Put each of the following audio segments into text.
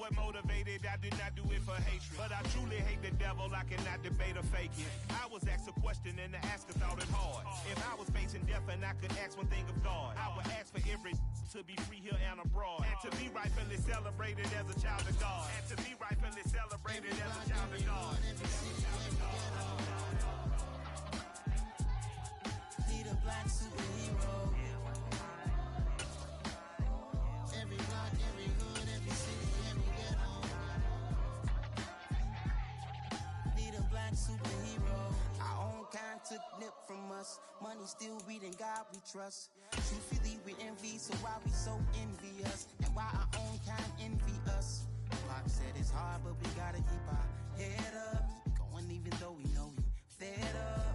what motivated, I did not do it for hatred. But I truly hate the devil, I cannot debate or fake it. I was asked a question and the asker thought it hard. If I was facing death and I could ask one thing of God, I would ask for every to be free here and abroad. And to be rightfully celebrated as a child of God. And to be rightfully celebrated as a child of God. Need a black superhero. Every block, every hood, every city, every ghetto. Need a black superhero. Our own kind took nip from us. Money still reading God we trust. Truthfully we envy, so why we so envious? And why our own kind envy us? Pac said it's hard, but we gotta keep our head up. Going even though we know we fed up.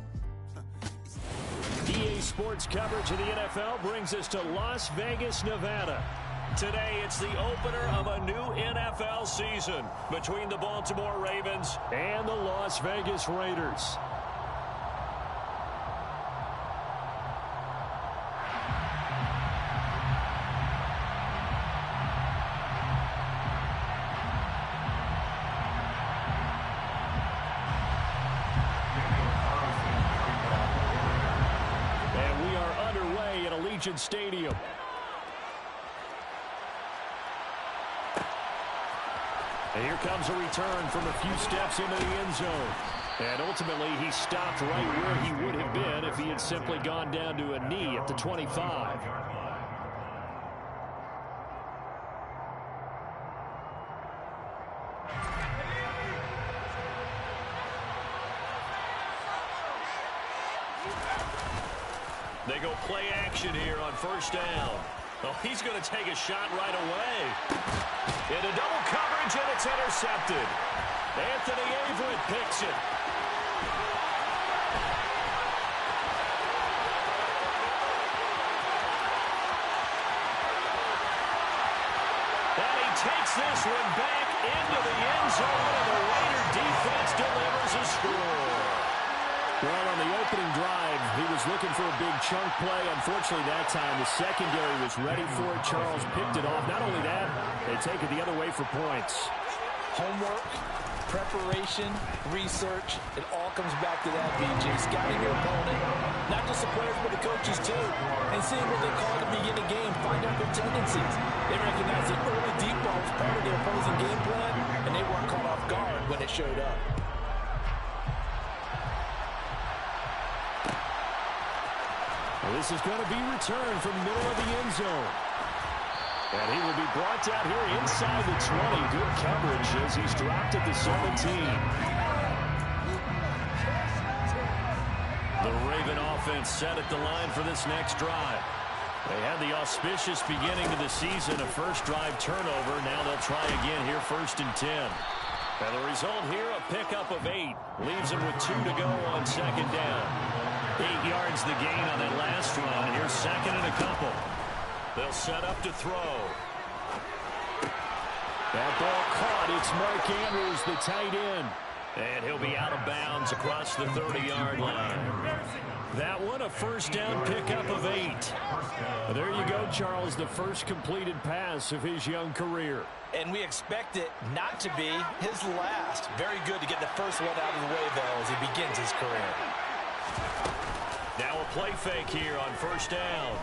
EA Sports coverage of the NFL brings us to Las Vegas, Nevada. Today, it's the opener of a new NFL season between the Baltimore Ravens and the Las Vegas Raiders. Stadium. And here comes a return from a few steps into the end zone. And ultimately, he stopped right where he would have been if he had simply gone down to a knee at the 25. They go play action here on first down. Oh, he's going to take a shot right away. Into double coverage, and it's intercepted. Anthony Averett picks it. And he takes this one back into the end zone, and the Raider defense delivers a score. Well, on the opening drive, he was looking for a big chunk play. Unfortunately, that time, the secondary was ready for it. Charles picked it off. Not only that, they take it the other way for points. Homework, preparation, research, it all comes back to that, BJ. Scouting your opponent, not just the players, but the coaches, too. And seeing what they call at the beginning of the game, find out their tendencies. They recognize the early deep ball was part of their opposing game plan, and they weren't caught off guard when it showed up. This is going to be returned from the middle of the end zone. And he will be brought down here inside the 20. Good coverage as he's dropped at the 17. The Raven offense set at the line for this next drive. They had the auspicious beginning of the season, a first drive turnover. Now they'll try again here, 1st and 10. And the result here, a pickup of 8. Leaves him with 2 to go on 2nd down. 8 yards the gain on that last run. Here's 2nd and a couple. They'll set up to throw. That ball caught. It's Mark Andrews, the tight end. And he'll be out of bounds across the 30-yard line. That one, a first down pickup of 8. There you go, Charles, the first completed pass of his young career. And we expect it not to be his last. Very good to get the first one out of the way, though, as he begins his career. Now a play fake here on first down.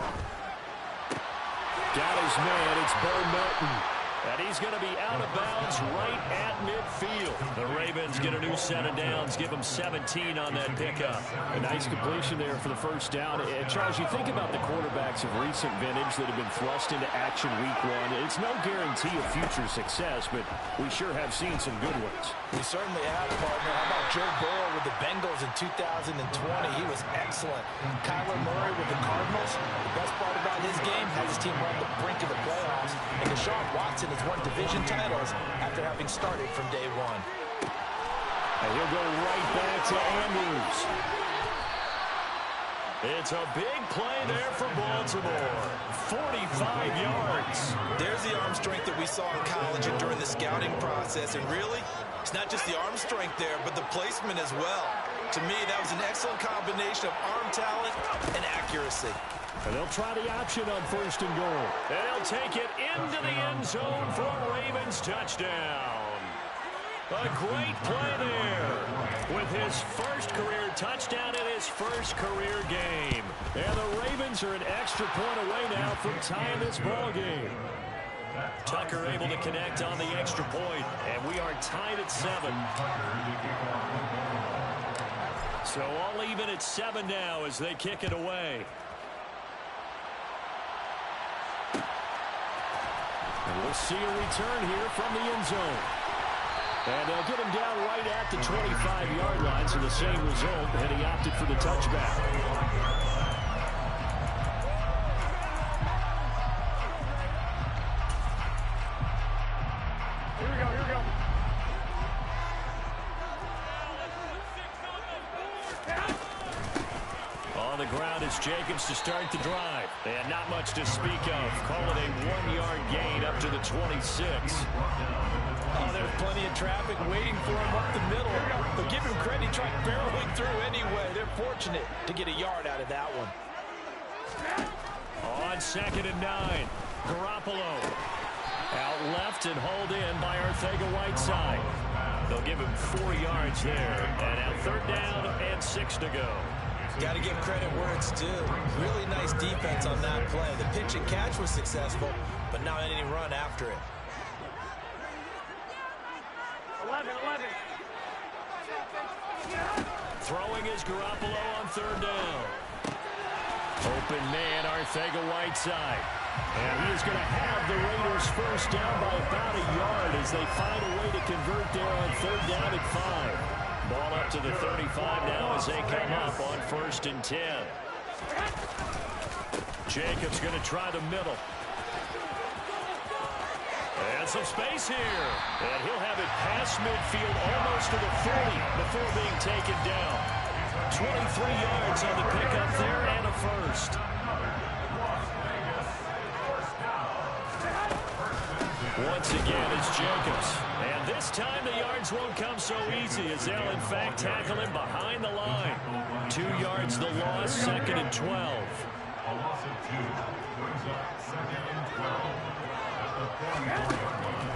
Got his man. It's Bo Melton. And he's going to be out of bounds right at midfield. The Ravens get a new set of downs, give them 17 on that pickup. A nice completion there for the first down. And Charles, you think about the quarterbacks of recent vintage that have been thrust into action week 1. It's no guarantee of future success, but we sure have seen some good ones. We certainly have, partner. How about Joe Burrow with the Bengals in 2020? He was excellent. Kyler Murray with the Cardinals. The best part about his game has his team on the brink of the playoffs. And Deshaun Watson has won division titles after having started from day 1. And he'll go right back to Andrews. It's a big play there for Baltimore. 45 yards. There's the arm strength that we saw in college and during the scouting process. And really, it's not just the arm strength there, but the placement as well. To me, that was an excellent combination of arm talent and accuracy. And they'll try the option on 1st and goal. And they'll take it into the end zone for a Ravens touchdown. A great play there with his first career touchdown in his first career game. And the Ravens are an extra point away now from tying this ball game. Tucker able to connect on the extra point, and we are tied at 7. So all even at 7 now as they kick it away. And we'll see a return here from the end zone. And they'll get him down right at the 25-yard line, so the same result, and he opted for the touchback. Here we go. On the ground is Jacobs to start the drive. And not much to speak of. Call it a 1-yard gain up to the 26. Oh, there's plenty of traffic waiting for him up the middle. But give him credit, trying barreling through anyway. They're fortunate to get a yard out of that one. On 2nd and 9, Garoppolo. Out left and hauled in by Arcega-Whiteside. They'll give him 4 yards there. And now 3rd down and 6 to go. Got to give credit where it's due. Really nice defense on that play. The pitch and catch was successful, but now any run after it. 11. Throwing is Garoppolo on 3rd down. Open man, Arcega-Whiteside. And he is going to have the Raiders first down by about a yard as they find a way to convert there on 3rd down and 5. Ball up to the 35 now as they come up on 1st and 10. Jacobs going to try the middle. And some space here. And he'll have it past midfield almost to the 40 before being taken down. 23 yards on the pickup there and a first. Once again, it's Jacobs. And this time the yards won't come so easy as they'll, in fact, tackle him behind the line. 2 yards the loss, 2nd and 12.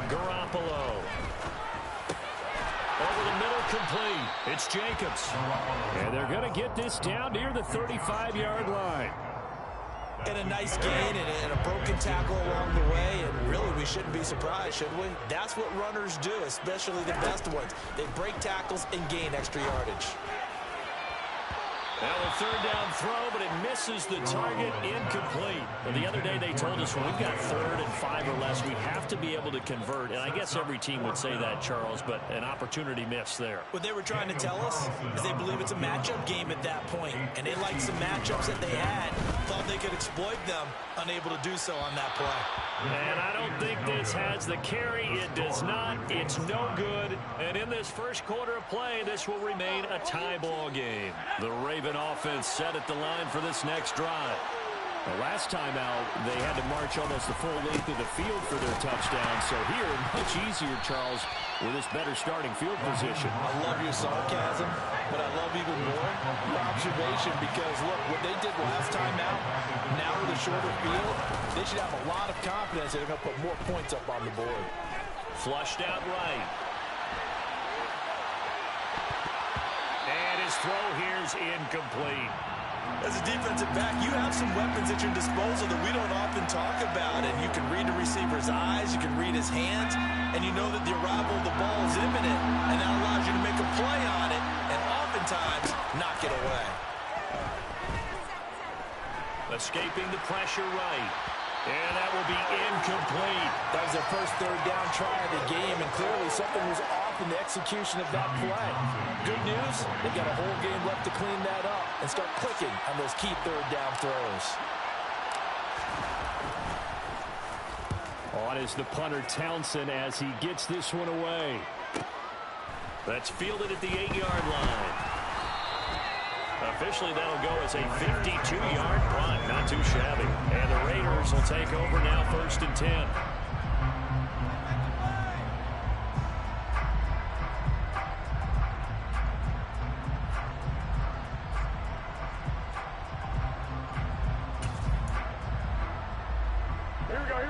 Garoppolo. Over the middle, complete. It's Jacobs. And they're going to get this down near the 35-yard line. And a nice gain and a broken tackle along the way, and really we shouldn't be surprised, should we? That's what runners do, especially the best ones. They break tackles and gain extra yardage. Now a 3rd down throw, but it misses the target, incomplete. And the other day they told us when we've got 3rd and 5 or less, we have to be able to convert. And I guess every team would say that, Charles, but an opportunity missed there. What they were trying to tell us is they believe it's a matchup game at that point, and they liked some matchups that they had, thought they could exploit them, unable to do so on that play. And I don't think this has the carry. It does not. It's no good. And in this first quarter of play, this will remain a tie ball game. The Raven offense set at the line for this next drive. The last time out, they had to march almost the full length of the field for their touchdown. So here, much easier, Charles, with this better starting field position. I love your sarcasm, but I love even more your observation because, look, what they did last time out, now with a shorter field, they should have a lot of confidence they're going to put more points up on the board. Flushed out right. And his throw here's incomplete. As a defensive back, you have some weapons at your disposal that we don't often talk about, and you can read the receiver's eyes, you can read his hands, and you know that the arrival of the ball is imminent, and that allows you to make a play on it, and oftentimes knock it away. Escaping the pressure right. And that will be incomplete. That was their first 3rd down try of the game, and clearly something was off in the execution of that play. Good news, they got a whole game left to clean that up and start clicking on those key 3rd down throws. On is the punter Townsend as he gets this one away. That's fielded at the 8-yard line. Officially, that'll go as a 52-yard punt. Not too shabby. And the Raiders will take over now 1st and 10.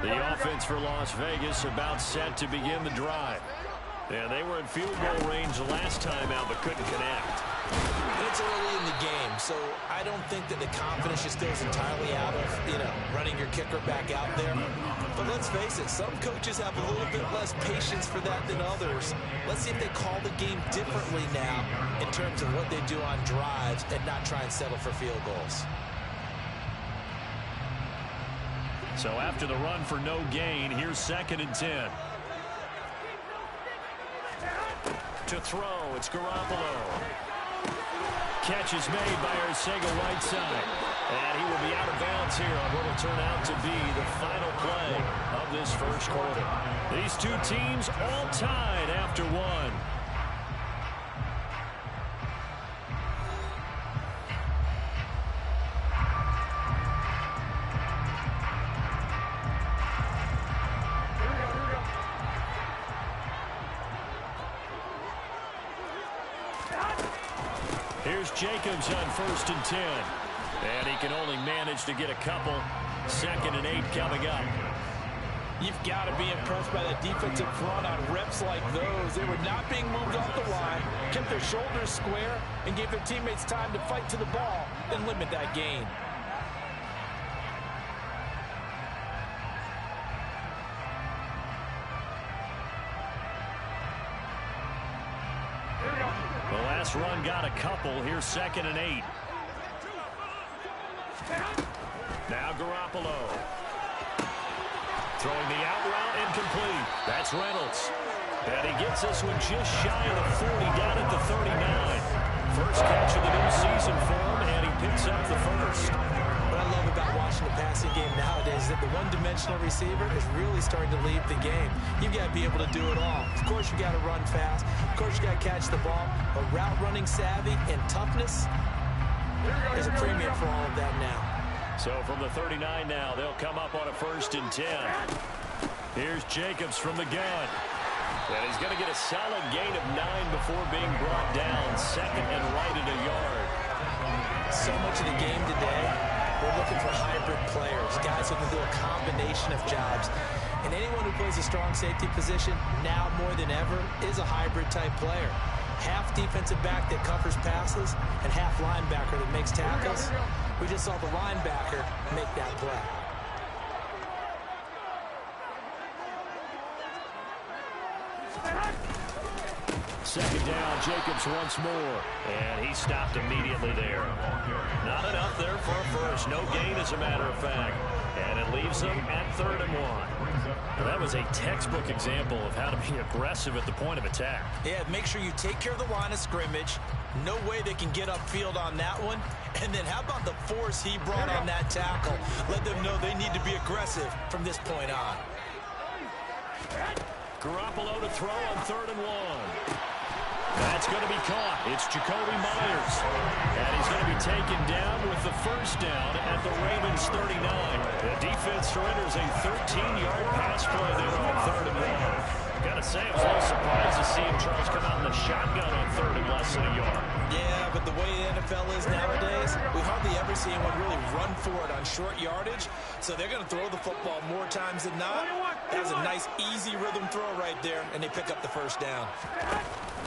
The offense for Las Vegas about set to begin the drive. Yeah, they were in field goal range last time out, but couldn't connect. And it's early in the game, so I don't think that the confidence just goes entirely out of, running your kicker back out there. But let's face it, some coaches have a little bit less patience for that than others. Let's see if they call the game differently now in terms of what they do on drives and not try and settle for field goals. So after the run for no gain, here's 2nd and 10. To throw, it's Garoppolo. Catch is made by Arcega-Whiteside. And he will be out of bounds here on what will turn out to be the final play of this first quarter. These two teams all tied after one. Here's Jacobs on 1st and 10. And he can only manage to get a couple. 2nd and 8 coming up. You've got to be impressed by that defensive front on reps like those. They were not being moved off the line, kept their shoulders square, and gave their teammates time to fight to the ball, then limit that gain. The last run got a couple. Here's 2nd and 8. Now Garoppolo. Throwing the out route incomplete. That's Reynolds. And he gets this one just shy of the 40, down at the 39. First catch of the new season for him, and he picks up the first. What I love about watching the passing game nowadays is that the one-dimensional receiver is really starting to lead the game. You've got to be able to do it all. Of course, you got to run fast. Of course, you got to catch the ball. But route running savvy and toughness, there's a premium for all of that now. So from the 39 now, they'll come up on a 1st and 10. Here's Jacobs from the gun. And he's going to get a solid gain of 9 before being brought down. 2nd and right at a yard. So much of the game today, we're looking for hybrid players, guys who can do a combination of jobs. And anyone who plays a strong safety position, now more than ever, is a hybrid-type player. Half defensive back that covers passes and half linebacker that makes tackles. We just saw the linebacker make that play. Second down, Jacobs once more. And he stopped immediately there. Not enough there for a first. No gain, as a matter of fact. And it leaves them at 3rd and 1. Well, that was a textbook example of how to be aggressive at the point of attack. Yeah, make sure you take care of the line of scrimmage. No way they can get upfield on that one. And then how about the force he brought on that tackle? Let them know they need to be aggressive from this point on. Garoppolo to throw on 3rd and 1. That's going to be caught. It's Jacoby Myers. And he's going to be taken down with the first down at the Ravens 39. The defense surrenders a 13-yard pass play there on 3rd and 1. Got to say, I was a little surprised to see him, Charles, come out in the shotgun on 3rd and less than a yard. Yeah, but the way the NFL is nowadays, we hardly ever see anyone really run for it on short yardage. So they're going to throw the football more times than not. That was a nice, easy rhythm throw right there, and they pick up the first down.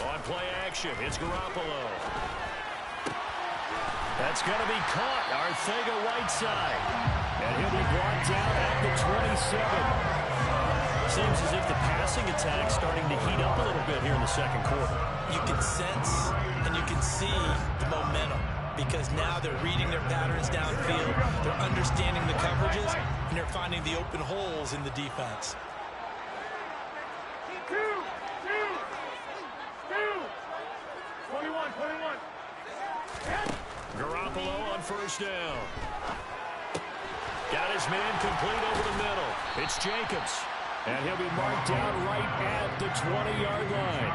On play action, it's Garoppolo. That's going to be caught. Arcega-Whiteside. And he'll be brought down at the 27. Seems as if the passing attack's starting to heat up a little bit here in the second quarter. You can sense and you can see the momentum because now they're reading their patterns downfield, they're understanding the coverages, and they're finding the open holes in the defense. 21. Garoppolo on first down. Got his man complete over the middle. It's Jacobs. And he'll be marked down right at the 20-yard line.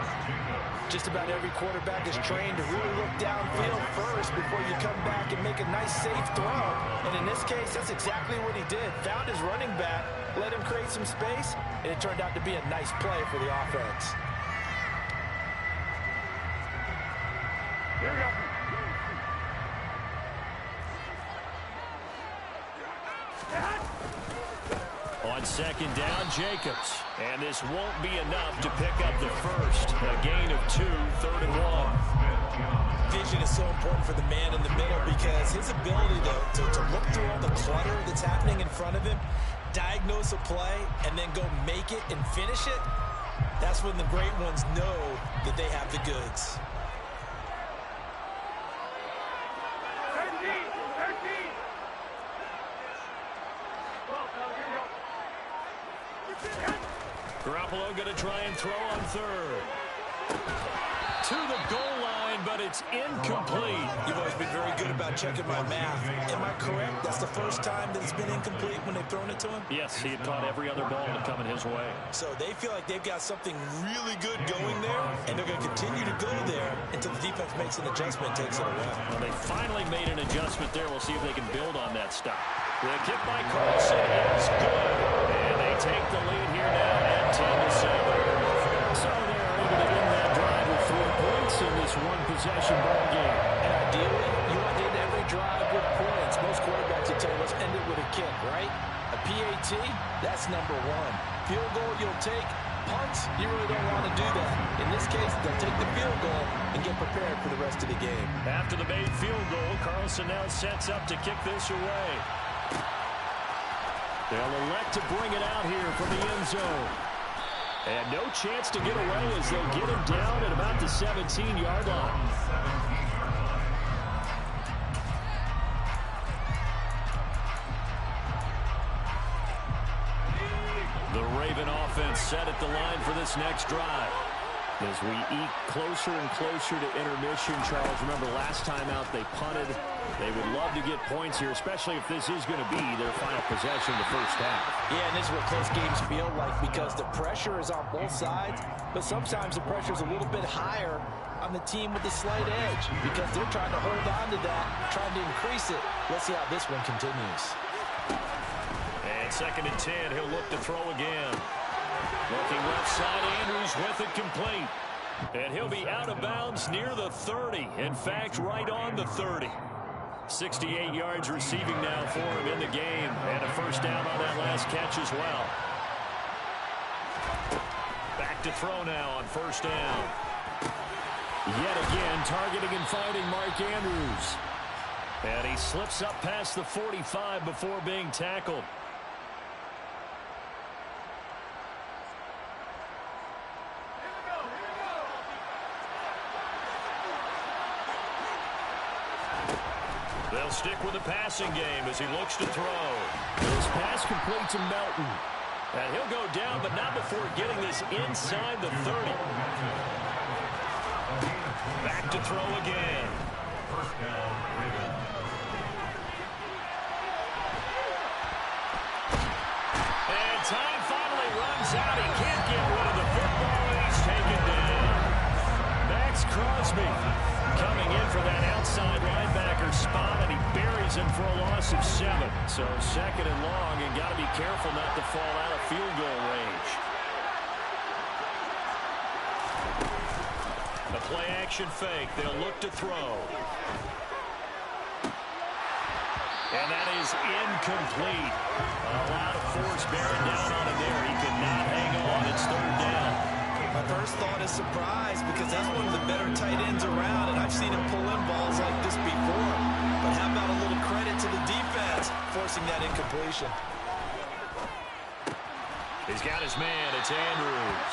Just about every quarterback is trained to really look downfield first before you come back and make a nice, safe throw. And in this case, that's exactly what he did. Found his running back, let him create some space, and it turned out to be a nice play for the offense. Here we go. On 2nd second down, Jacobs. And this won't be enough to pick up the first. A gain of 2, 3rd and 1. Vision is so important for the man in the middle because his ability to look through all the clutter that's happening in front of him, diagnose a play, and then go make it and finish it, that's when the great ones know that they have the goods. Garoppolo going to try and throw on 3rd. To the goal line, but it's incomplete. You've always been very good about checking my math. Am I correct? That's the first time that it's been incomplete when they've thrown it to him? Yes, he had caught every other ball to come in his way. So they feel like they've got something really good going there, and they're going to continue to go there until the defense makes an adjustment and takes it away. Well, they finally made an adjustment there. We'll see if they can build on that stop. The kick by Carlson is good, and they take the lead here now at 10-7. So they're able to end that drive with 3 points in this one-possession ball game. And ideally, you want to end every drive with points. Most quarterbacks will tell you, let's end it with a kick, right? A PAT, that's number 1. Field goal you'll take. Punts, you really don't want to do that. In this case, they'll take the field goal and get prepared for the rest of the game. After the made field goal, Carlson now sets up to kick this away. They'll elect to bring it out here from the end zone. And no chance to get away as they'll get him down at about the 17-yard line. The Raven offense set at the line for this next drive. As we eat closer and closer to intermission, Charles, remember last time out they punted. They would love to get points here, especially if this is going to be their final possession of the first half. Yeah, and this is what close games feel like because the pressure is on both sides, but sometimes the pressure is a little bit higher on the team with the slight edge because they're trying to hold on to that, trying to increase it. Let's see how this one continues. And 2nd and 10, he'll look to throw again. Looking left side, Andrews with it complete. And he'll be out of bounds near the 30. In fact, right on the 30. 68 yards receiving now for him in the game. And a first down on that last catch as well. Back to throw now on first down. Yet again, targeting and finding Mark Andrews. And he slips up past the 45 before being tackled. They'll stick with the passing game as he looks to throw. This pass complete to Melton. And he'll go down, but not before getting this inside the 30. Back to throw again. And time finally runs out. He can't get rid of the football, and he's taken down. Max Crosby coming in for that outside linebacker spot, and he buries him for a loss of 7. So 2nd and long, and got to be careful not to fall out of field goal range. The play action fake. They'll look to throw. And that is incomplete. A lot of force bearing down on him there. He could not hang on. It's 3rd down. My first thought is surprise because that's one of the better tight ends around, and I've seen him pull in balls like this before. But how about a little credit to the defense forcing that incompletion? He's got his man. It's Andrews.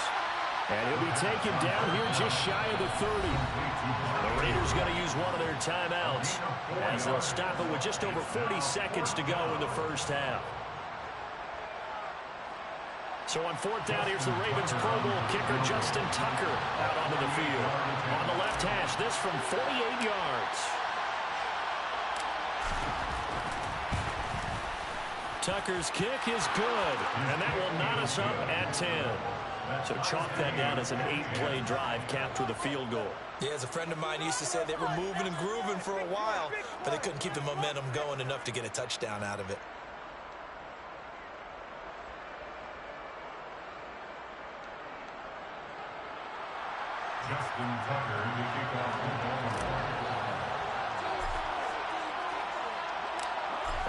And he'll be taken down here just shy of the 30. The Raiders going to use one of their timeouts as they'll stop it with just over 40 seconds to go in the first half. So on 4th down, here's the Ravens Pro Bowl kicker Justin Tucker out onto the field. On the left hash, this from 48 yards. Tucker's kick is good, and that will knot us up at 10. So chalk that down as an 8-play drive capped with a field goal. Yeah, as a friend of mine used to say, they were moving and grooving for a while, but they couldn't keep the momentum going enough to get a touchdown out of it. Justin Tucker, the kickoff.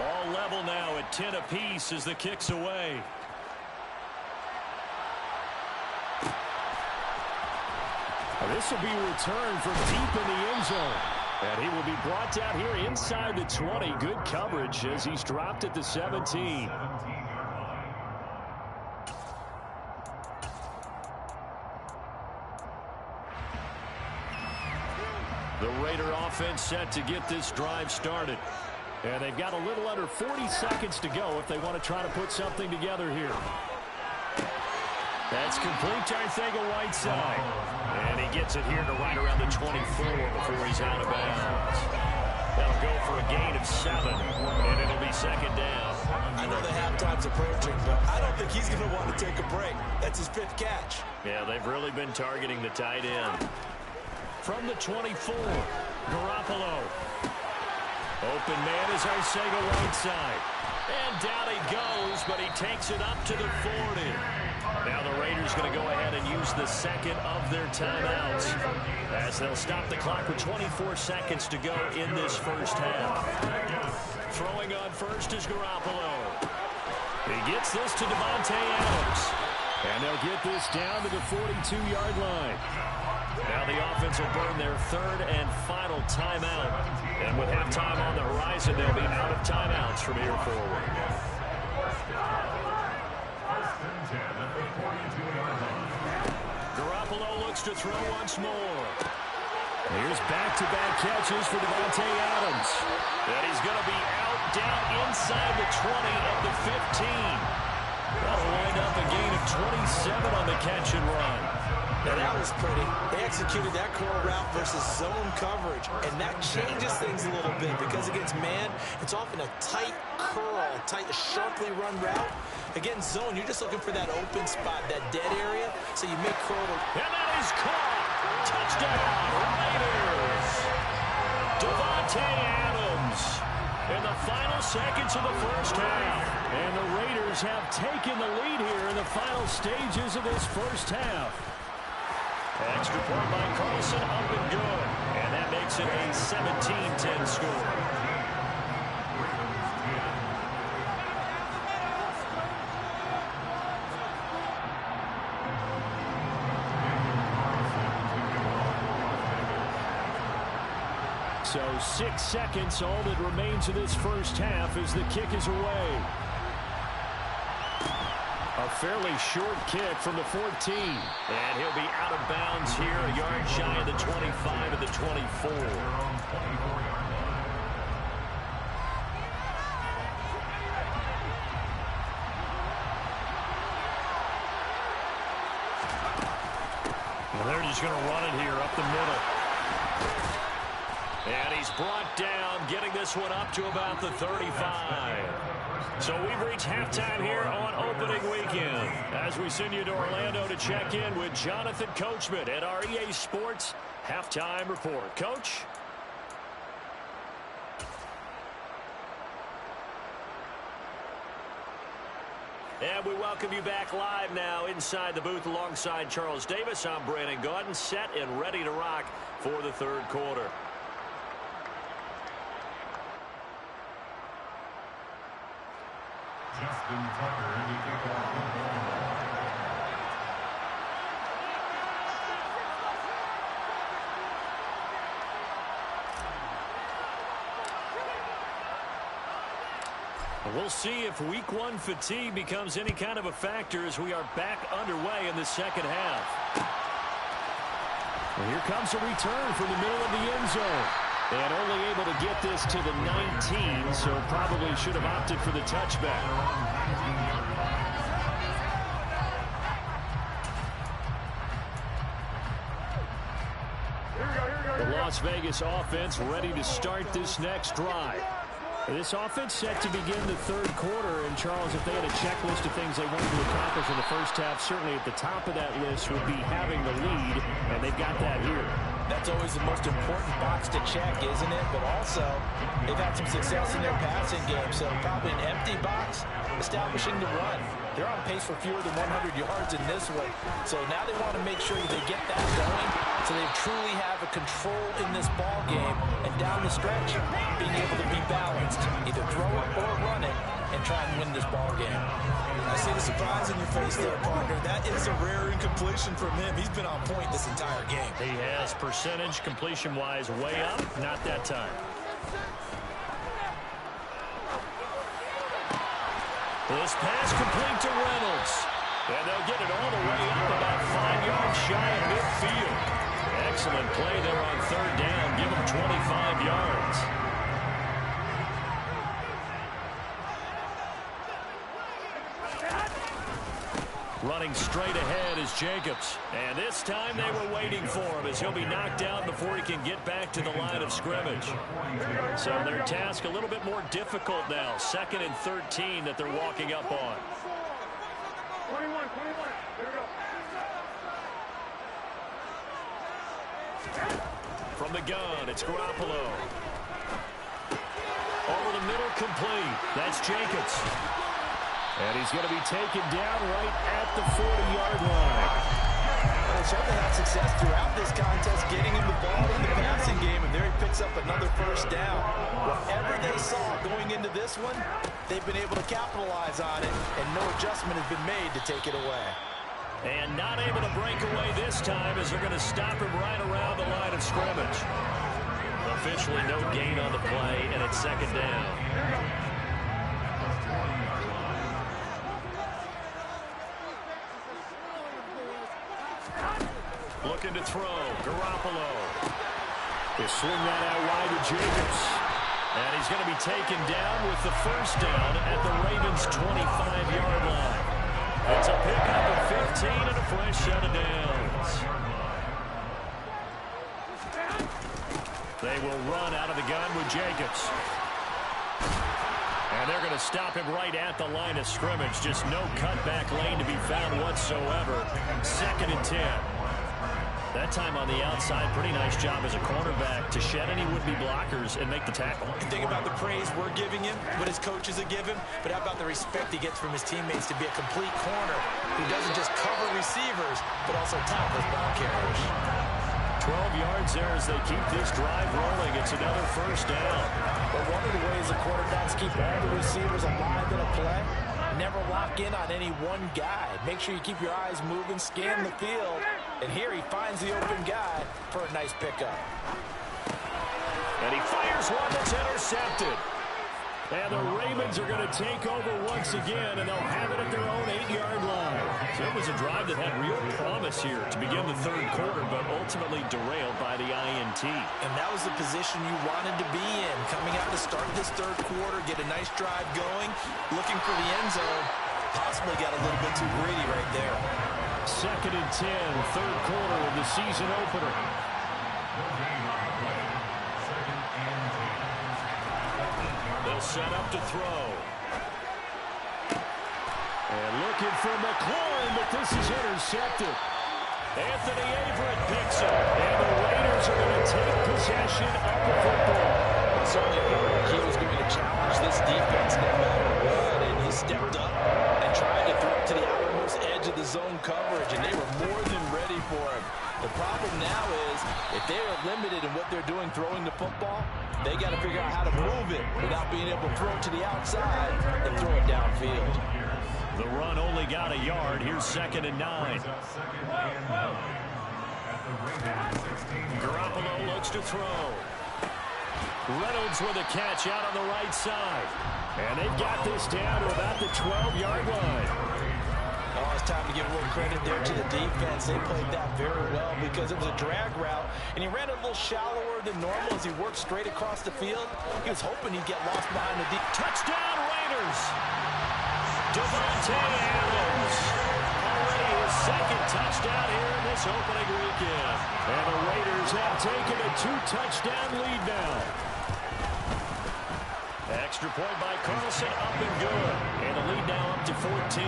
All level now at 10 apiece as the kick's away. This will be returned from deep in the end zone. And he will be brought down here inside the 20. Good coverage as he's dropped at the 17. The Raider offense set to get this drive started. And they've got a little under 40 seconds to go if they want to try to put something together here. That's complete to Arcega-Whiteside. And he gets it here to right around the 24 before he's out of bounds. That'll go for a gain of 7, and it'll be second down. I know the halftime's approaching, but I don't think he's going to want to take a break. That's his 5th catch. Yeah, they've really been targeting the tight end. From the 24, Garoppolo. Open man is Arcega-Whiteside. And down he goes, but he takes it up to the 40. Now the Raiders going to go ahead and use the second of their timeouts as they'll stop the clock with 24 seconds to go in this first half. Throwing on first is Garoppolo. He gets this to Davante Adams. And they'll get this down to the 42-yard line. Now the offense will burn their 3rd and final timeout. And with halftime on the horizon, they'll be out of timeouts from here forward. Garoppolo looks to throw once more. Here's back-to-back catches for Davante Adams. And he's going to be out down inside the 20 of the 15. That'll wind up a gain of 27 on the catch and run. Now that was pretty. They executed that curl route versus zone coverage, and that changes things a little bit because against man, it's often a tight curl, tight, sharply run route. Against zone, you're just looking for that open spot, that dead area, so you make curl. And that is caught. Touchdown, Raiders. Davante Adams in the final seconds of the first half. And the Raiders have taken the lead here in the final stages of this first half. Extra point by Carlson, up and good. And that makes it a 17-10 score. So 6 seconds, all that remains of this first half as the kick is away. A fairly short kick from the 14. And he'll be out of bounds here, a yard shy of the 25 of the 24. And they're just going to run it here up the middle. And he's brought down, getting this one up to about the 35. So we've reached halftime here on opening weekend as we send you to Orlando to check in with Jonathan Coachman at our EA Sports Halftime Report. Coach? And we welcome you back live now inside the booth alongside Charles Davis. I'm Brandon Gaudin, set and ready to rock for the third quarter. Justin Tucker in the kickoff. We'll see if week 1 fatigue becomes any kind of a factor as we are back underway in the second half. Well, here comes a return from the middle of the end zone. And only able to get this to the 19, so probably should have opted for the touchback. The Las Vegas offense ready to start this next drive. This offense set to begin the third quarter. And, Charles, if they had a checklist of things they wanted to accomplish in the first half, certainly at the top of that list would be having the lead, and they've got that here. That's always the most important box to check, isn't it? But also, they've had some success in their passing game, so probably an empty box, establishing the run. They're on pace for fewer than 100 yards in this one, so now they want to make sure that they get that going so they truly have a control in this ball game, and down the stretch, being able to be balanced, either throw it or run it, and try and win this ball game. I see the surprise in your face there, partner. That is a rare incompletion from him. He's been on point this entire game. He has percentage completion-wise way up. Not that time. This pass complete to Reynolds. And they'll get it all the way up about 5 yards shy of midfield. Excellent play there on third down. Give him 25 yards. Running straight ahead is Jacobs. And this time they were waiting for him as he'll be knocked out before he can get back to the line of scrimmage. So their task a little bit more difficult now. 2nd and 13 that they're walking up on. 21. Here we go. From the gun, it's Garoppolo. Over the middle, complete. That's Jacobs. And he's going to be taken down right at the 40-yard line. Well, certainly had success throughout this contest, getting him the ball in the passing game, and there he picks up another first down. Whatever they saw going into this one, they've been able to capitalize on it, and no adjustment has been made to take it away. And not able to break away this time as they're going to stop him right around the line of scrimmage. Officially no gain on the play, and it's 2nd down. Looking to throw. Garoppolo. They swing that out wide to Jacobs. And he's going to be taken down with the first down at the Ravens' 25-yard line. It's a pickup of 15 and a fresh set of downs. They will run out of the gun with Jacobs. And they're going to stop him right at the line of scrimmage. Just no cutback lane to be found whatsoever. 2nd and 10. That time on the outside, pretty nice job as a cornerback to shed any would-be blockers and make the tackle. You think about the praise we're giving him, what his coaches have given, but how about the respect he gets from his teammates to be a complete corner who doesn't just cover receivers, but also tackles ball carriers. 12 yards there as they keep this drive rolling. It's another first down. But one of the ways the quarterbacks keep all the receivers alive in a play, never lock in on any one guy. Make sure you keep your eyes moving, scan the field. And here he finds the open guy for a nice pickup. And he fires one that's intercepted. And the Ravens are going to take over once again, and they'll have it at their own 8-yard line. So it was a drive that had real promise here to begin the third quarter, but ultimately derailed by the INT. And that was the position you wanted to be in. Coming out to start this third quarter, get a nice drive going, looking for the end zone. Possibly got a little bit too greedy right there. 2nd and 10, third quarter of the season opener. They'll set up to throw. And looking for McLaurin, but this is intercepted. Anthony Averett picks up, and the Raiders are going to take possession of the football. Certainly he was going to challenge this defense no matter what, and he stepped up and tried to throw it to the outermost edge of the zone coverage, and they were more than ready for him. The problem now is if they are limited in what they're doing throwing the football, they got to figure out how to move it without being able to throw it to the outside and throw it downfield. The run only got a yard. Here's 2nd and 9. Garoppolo looks to throw. Reynolds with a catch out on the right side. And they've got this down to about the 12-yard line. Oh, it's time to give a little credit there to the defense. They played that very well because it was a drag route, and he ran a little shallower than normal as he worked straight across the field. He was hoping he'd get lost behind the deep. Touchdown, Raiders! Devontae Adams. Already his 2nd touchdown here in this opening weekend. And the Raiders have taken a 2-touchdown lead now. Extra point by Carlson, up and good. And the lead now up to 14.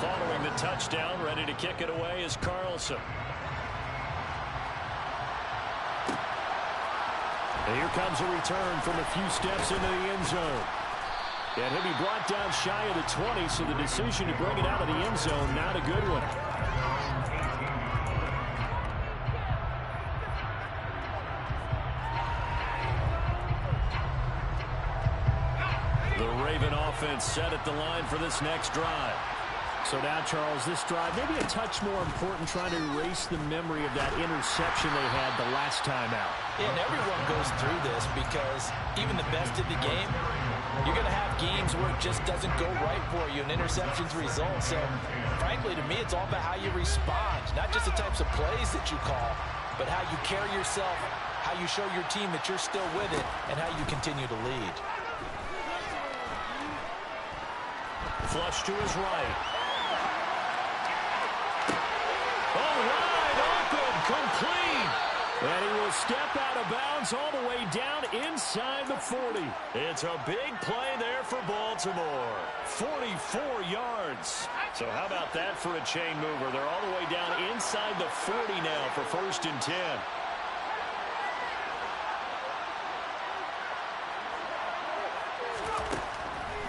Following the touchdown, ready to kick it away is Carlson. And here comes a return from a few steps into the end zone. And he'll be brought down shy of the 20, so the decision to bring it out of the end zone, not a good one. The Raven offense set at the line for this next drive. So now, Charles, this drive maybe a touch more important, trying to erase the memory of that interception they had the last time out. Yeah, and everyone goes through this because even the best of the game, you're going to have games where it just doesn't go right for you, and interceptions result. So, frankly, to me, it's all about how you respond, not just the types of plays that you call, but how you carry yourself, how you show your team that you're still with it, and how you continue to lead. Flush to his right. All right, open, complete. And he will step out of bounds all the way down inside the 40. It's a big play there for Baltimore. 44 yards. So how about that for a chain mover? They're all the way down inside the 40 now for 1st and 10.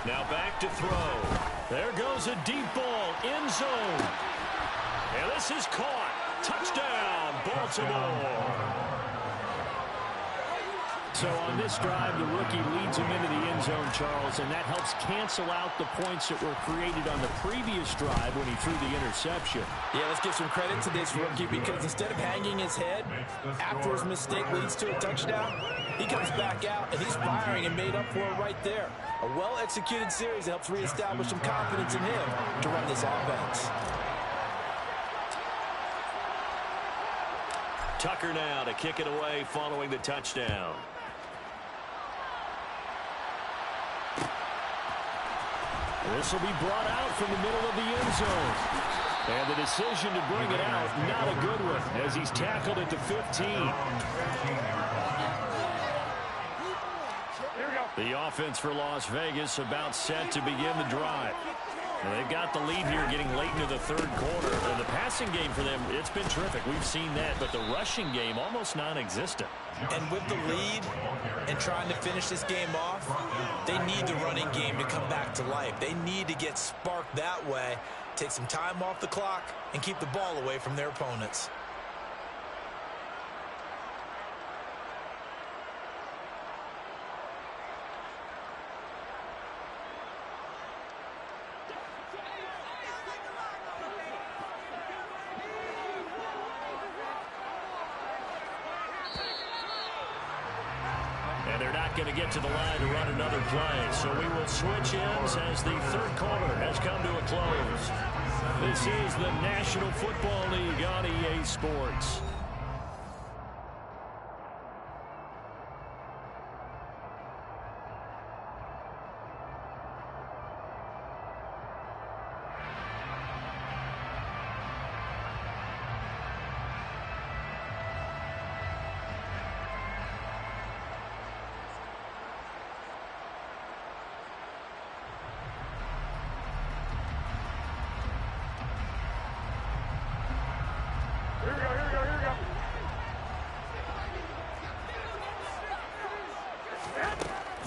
Now back to throw. There goes a deep ball, end zone. And this is caught. Touchdown, Baltimore. So on this drive, the rookie leads him into the end zone, Charles, and that helps cancel out the points that were created on the previous drive when he threw the interception. Yeah, let's give some credit to this rookie because instead of hanging his head after his mistake leads to a touchdown, he comes back out and he's firing and made up for it right there. A well-executed series that helps reestablish some confidence in him to run this offense. Tucker now to kick it away following the touchdown. This will be brought out from the middle of the end zone. And the decision to bring it out, not a good one, as he's tackled at the 15. The offense for Las Vegas about set to begin the drive. And they've got the lead here getting late into the 3rd quarter. And the passing game for them, it's been terrific. We've seen that, but the rushing game almost non-existent. And with the lead and trying to finish this game off, they need the running game to come back to life. They need to get sparked that way, take some time off the clock, and keep the ball away from their opponents. And they're not going to get to the line to run another play. So we will switch ends as the 3rd quarter has come to a close. This is the National Football League on EA Sports.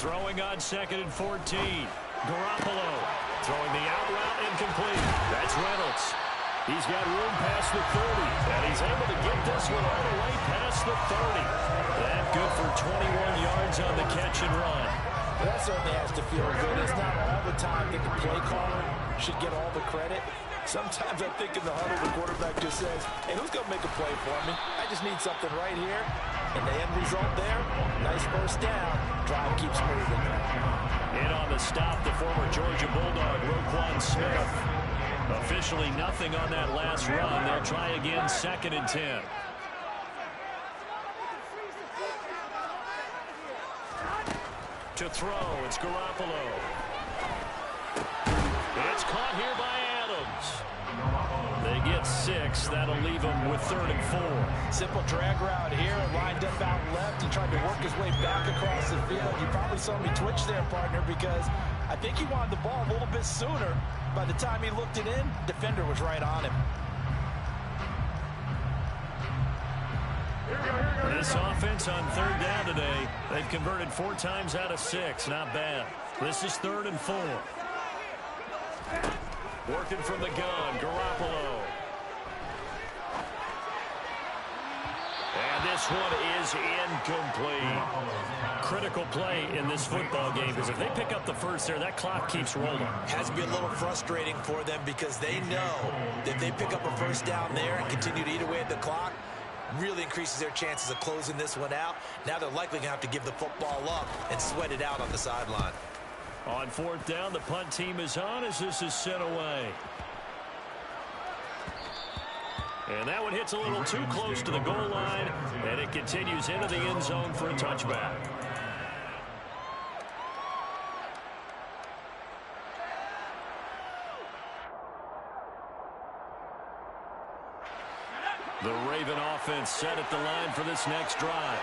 Throwing on 2nd and 14. Garoppolo throwing the out route incomplete. That's Reynolds. He's got room past the 30, and he's able to get this one all the way past the 30. That good for 21 yards on the catch and run. Well, that certainly has to feel good. It's not all the time that the play caller should get all the credit. Sometimes I think in the huddle, the quarterback just says, hey, who's going to make a play for me? I just need something right here. And the end result there, nice first down. Drive keeps moving. In on the stop, the former Georgia Bulldog, Roquan Smith. Officially nothing on that last run. They'll try again, 2nd and 10. To throw, it's Garoppolo. It's caught here by Adams. They get 6. That'll leave them with 3rd and 4. Simple drag route here. Lined up out left. He tried to work his way back across the field. You probably saw me twitch there, partner, because I think he wanted the ball a little bit sooner. By the time he looked it in, defender was right on him. This offense on 3rd down today, they've converted 4 times out of 6. Not bad. This is 3rd and 4. Working from the gun, Garoppolo. And this one is incomplete. Critical play in this football game, because if they pick up the first there, that clock keeps rolling. Has to be a little frustrating for them because they know that if they pick up a first down there and continue to eat away at the clock, really increases their chances of closing this one out. Now they're likely going to have to give the football up and sweat it out on the sideline. On 4th down, the punt team is on as this is sent away. And that one hits a little too close to the goal line, and it continues into the end zone for a touchback. The Raven offense set at the line for this next drive.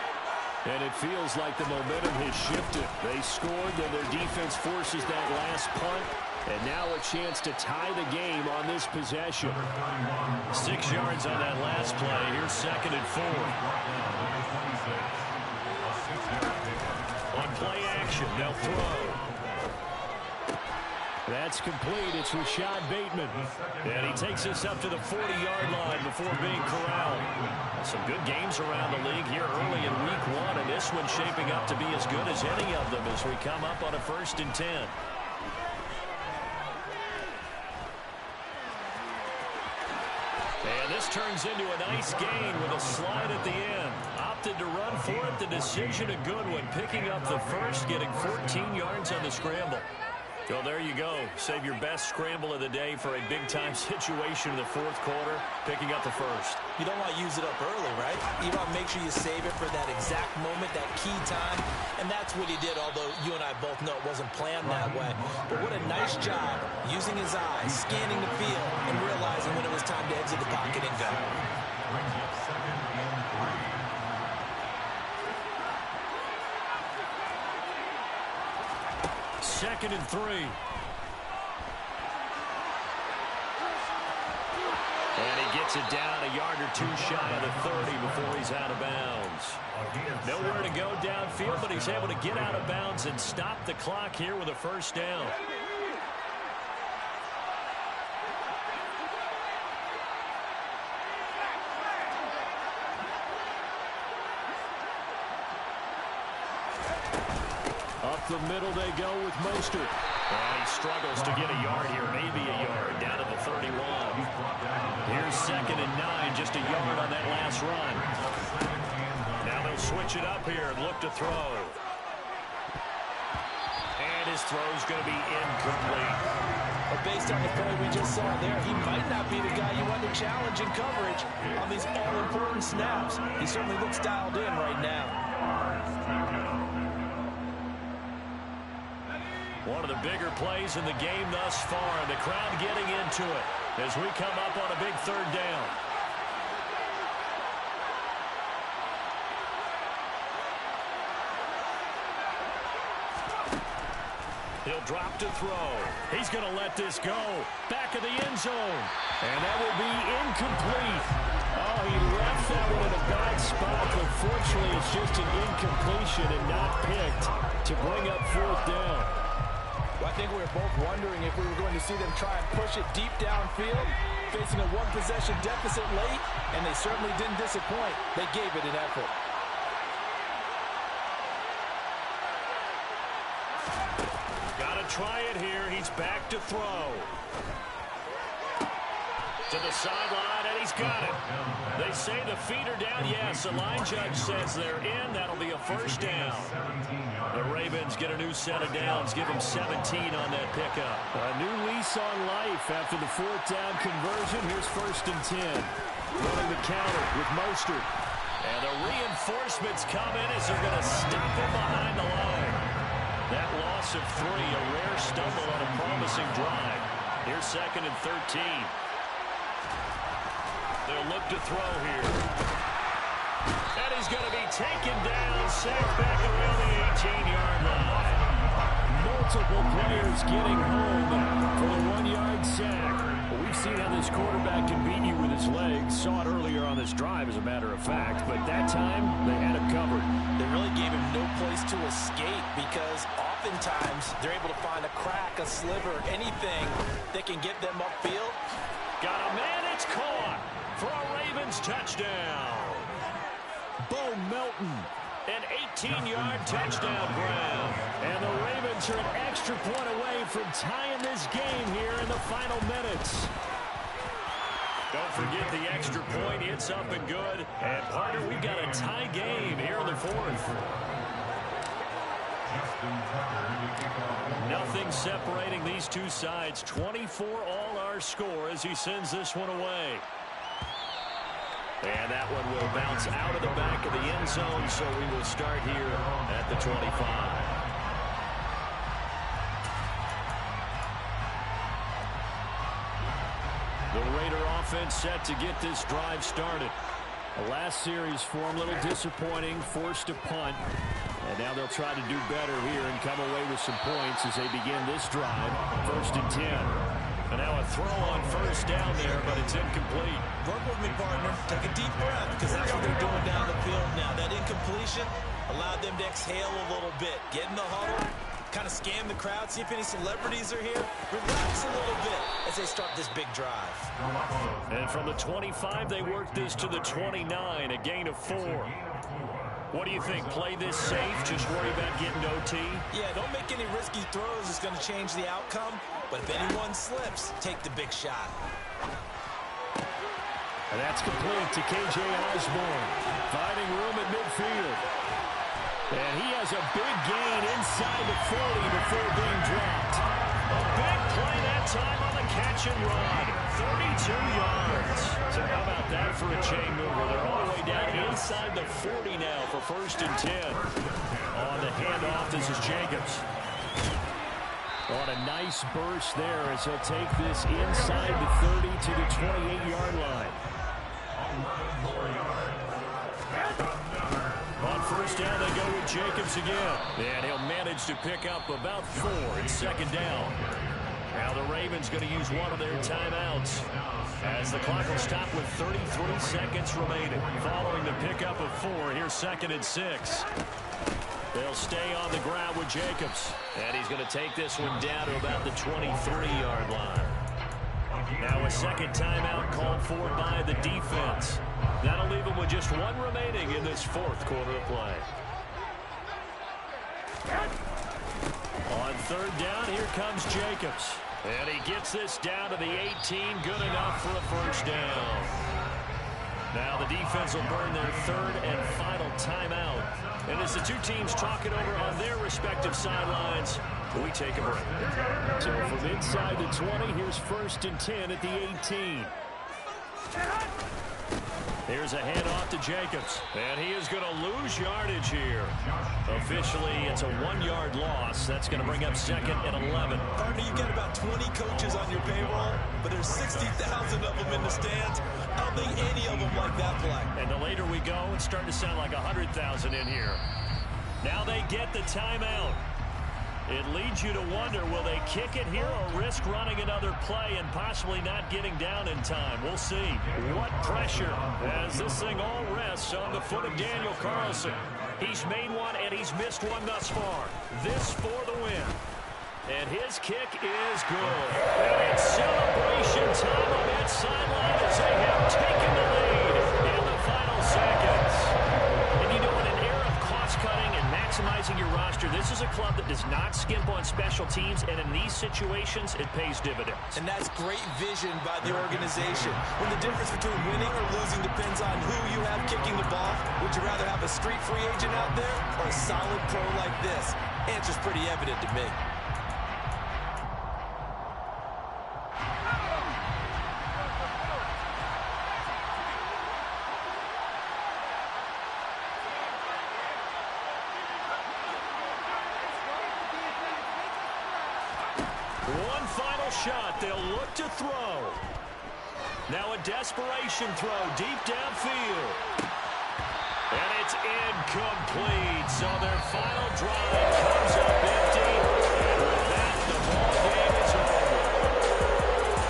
And it feels like the momentum has shifted. They scored, then their defense forces that last punt. And now a chance to tie the game on this possession. 6 yards on that last play. Here's 2nd and 4. On play action, they'll throw. That's complete. It's Rashad Bateman. And he takes us up to the 40-yard line before being corralled. Some good games around the league here early in week 1, and this one's shaping up to be as good as any of them as we come up on a 1st and 10. And this turns into a nice gain with a slide at the end. Opted to run for it. The decision a good one. Picking up the first, getting 14 yards on the scramble. Well, there you go. Save your best scramble of the day for a big-time situation in the 4th quarter, picking up the first. You don't want to use it up early, right? You want to make sure you save it for that exact moment, that key time, and that's what he did, although you and I both know it wasn't planned that way. But what a nice job using his eyes, scanning the field, and realizing when it was time to exit the pocket and go. 2nd and 3. And he gets it down a yard or 2 shy of the 30 before he's out of bounds. Nowhere to go downfield, but he's able to get out of bounds and stop the clock here with a 1st down. Up the middle they go with Mostert. And he struggles to get a yard here, maybe a yard, down to the 31. Here's 2nd and 9, just a yard on that last run. Now they'll switch it up here and look to throw. And his throw's going to be incomplete. But based on the play we just saw there, he might not be the guy you want to challenge in coverage on these all-important snaps. He certainly looks dialed in right now. One of the bigger plays in the game thus far. The crowd getting into it as we come up on a big 3rd down. He'll drop to throw. He's going to let this go. Back of the end zone. And that will be incomplete. Oh, he left that one in a bad spot, but fortunately it's just an incompletion and not picked to bring up 4th down. Well, I think we were both wondering if we were going to see them try and push it deep downfield, facing a 1-possession deficit late, and they certainly didn't disappoint. They gave it an effort. Got to try it here. He's back to throw. To the sideline, and he's got it. They say the feet are down. Yes, the line judge says they're in. That'll be a 1st down. The Ravens get a new set of downs. Give them 17 on that pickup. A new lease on life after the 4th down conversion. Here's 1st and 10. Running the counter with Mostert. And the reinforcements come in as they're going to stop him behind the line. That loss of 3, a rare stumble on a promising drive. Here's 2nd and 13. They'll look to throw here. And he's going to be taken down, sacked back around the 18-yard line. Multiple players getting home for the 1-yard sack. We've seen how this quarterback can beat you with his legs. Saw it earlier on the this drive, as a matter of fact. But that time, they had him covered. They really gave him no place to escape because oftentimes they're able to find a crack, a sliver, anything that can get them upfield. Got a man, it's caught for a Ravens touchdown. Bo Melton, an 18-yard touchdown grab. And the Ravens are an extra point away from tying this game here in the final minutes. Don't forget the extra point. It's up and good. And, partner, we've got a tie game here in the fourth. Nothing separating these two sides. 24 all our score as he sends this one away. And that one will bounce out of the back of the end zone, so we will start here at the 25. The Raider offense set to get this drive started. The last series for them, a little disappointing, forced a punt. And now they'll try to do better here and come away with some points as they begin this drive. 1st and 10. And now a throw on first down there, but it's incomplete. Work with me, partner. Take a deep breath, because that's what they're doing down the field now. That incompletion allowed them to exhale a little bit. Get in the huddle, kind of scan the crowd, see if any celebrities are here. Relax a little bit as they start this big drive. And from the 25, they work this to the 29, a gain of 4. What do you think? Play this safe? Just worry about getting OT? Yeah, don't make any risky throws. It's going to change the outcome. But if anyone slips, take the big shot. And that's complete to K.J. Osborne. Finding room at midfield. And he has a big gain inside the 40 before being dropped. A big play that time on the catch and run. 32 yards. So how about that for a chain mover? They're all the way down inside the 40 now for 1st and 10. On the handoff, this is Jacobs. On a nice burst there as he'll take this inside the 30 to the 28-yard line. On 1st down, they go with Jacobs again. And he'll manage to pick up about 4 in 2nd down. Now the Ravens going to use one of their timeouts as the clock will stop with 33 seconds remaining. Following the pickup of 4, here's 2nd and 6. They'll stay on the ground with Jacobs. And he's going to take this one down to about the 23-yard line. Now a second timeout called for by the defense. That'll leave him with just 1 remaining in this 4th quarter of play. On 3rd down, here comes Jacobs. And he gets this down to the 18, good enough for a 1st down. Now the defense will burn their 3rd and final timeout. And as the two teams talk it over on their respective sidelines, we take a break. So from inside the 20, here's 1st and 10 at the 18. Here's a handoff to Jacobs. And he is going to lose yardage here. Officially, it's a 1-yard loss. That's going to bring up 2nd and 11. Partner, you've got about 20 coaches on your payroll, but there's 60,000 of them in the stands. I don't think any of them like that play. And the later we go, it's starting to sound like 100,000 in here. Now they get the timeout. It leads you to wonder, will they kick it here or risk running another play and possibly not getting down in time? We'll see. What pressure as this thing all rests on the foot of Daniel Carlson. He's made one and he's missed one thus far. This for the win. And his kick is good. And it's celebration time on that sideline as they have taken the lead in the final seconds. And you know, in an era of cost-cutting and maximizing your roster, this is a club that does not skimp on special teams, and in these situations, it pays dividends. And that's great vision by the organization. When the difference between winning or losing depends on who you have kicking the ball, would you rather have a street free agent out there or a solid pro like this? Answer's pretty evident to me. One final shot. They'll look to throw. Now a desperation throw deep downfield. And it's incomplete. So their final drive comes up empty. And with that, the ball game is over.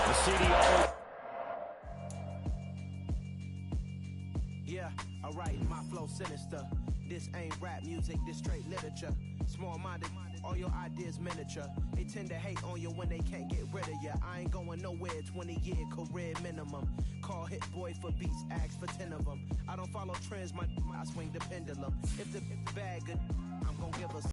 The CDR. Yeah, alright, my flow sinister. This ain't rap music, this straight literature. Small-minded, all your ideas miniature. They tend to hate on you when they can't get rid of you. I ain't going nowhere, 20-year career minimum. Call Hit Boy for beats, ask for 10 of them. I don't follow trends, I swing the pendulum. If the bag good, I'm gonna give us